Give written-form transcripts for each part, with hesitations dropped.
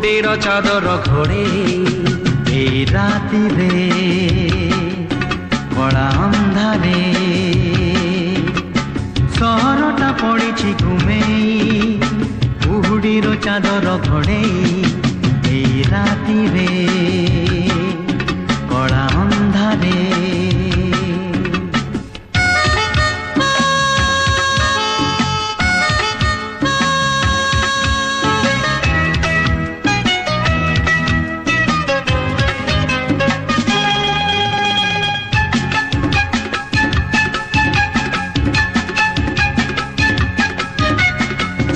କୁହୁଡ଼ିର ଚାଦର ଘୋଡ଼େଇ এই রাতিরে কলা ଅନ୍ଧାରେ ସହରଟା ପଡ଼ିଛି ଘୁମେଇ କୁହୁଡ଼ିର ଚାଦର ଘୋଡ଼େଇ এই ରାତିରେ କଳା ଅନ୍ଧାରେ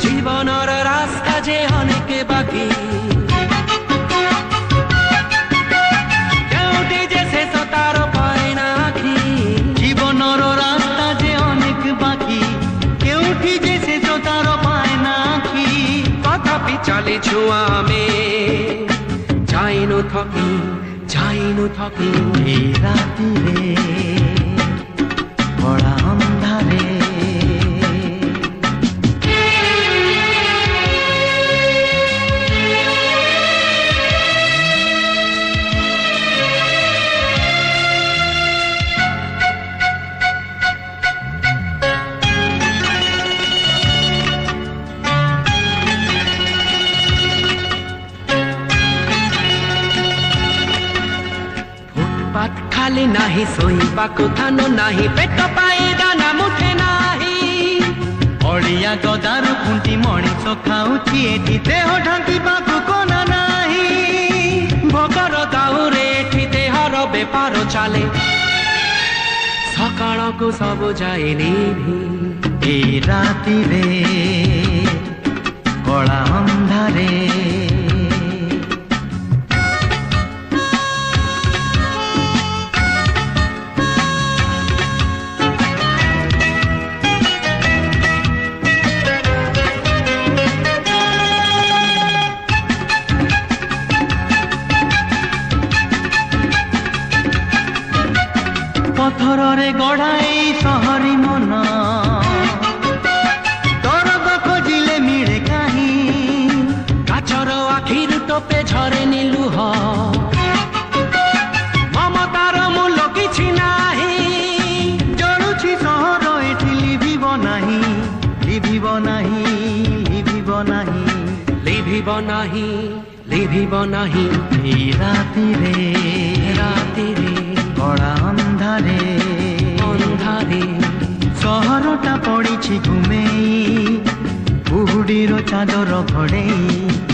জীবনের রাস্তা যে অনেক বাকি কেউটি যে শেষ তার পায় না আখি জীবনের রাস্তা যে অনেক বাকি কেউটি যে শেষ তার পায় না আখি তথাপি চালিছু আমি যাইনু থকি এই রাতিরে কলা ଅନ୍ଧାରେ ফুটপাত খালি নাহি ଶୋଇବାକୁ ଥାନ ନାହିଁ ପେଟ ପାଇଁ ଦାନା ମୁଠେ ନାହିଁ ଅଳିଆ ଗଦାରୁ ଖୁଣ୍ଟି ମଣିଷ ଖାଉଛି ଏଠି ଦେହ ଢାଙ୍କିବାକୁ କୋନା ନାହିଁ ଭୋକର ଦାଉରେ ଏଠି ଦେହର ବେପାର ଚାଲେ ସକାଳକୁ ସବୁ ଯାଏ ନିଭି এই ରାତିରେ କଳା ଅନ୍ଧାରେ ପଥରରେ ଗଢ଼ା ଏଇ ସହରୀ ମନ ଦରଦ ଖୋଜିଲେ ମିଳେ କାହିଁ କାଛର ଆଖିରୁ ଟୋପେ ଝରେନି ଲୁହ ମମତାର ମୂଲ କିଛି ନାହିଁ ଜଳୁଛି ସହର ଏଠି ଲିଭିବ ନାହିଁ ଲିଭିବ ନାହିଁ ଲିଭିବ ନାହିଁ ଲିଭିବ ନାହିଁ ଲିଭିବ ନାହିଁ এই ରାତିରେ କଳା ଅନ୍ଧାରେ ସହରଟା ପଡ଼ିଛି ଘୁମେଇ କୁହୁଡ଼ିର ଚାଦର ଘୋଡ଼େଇ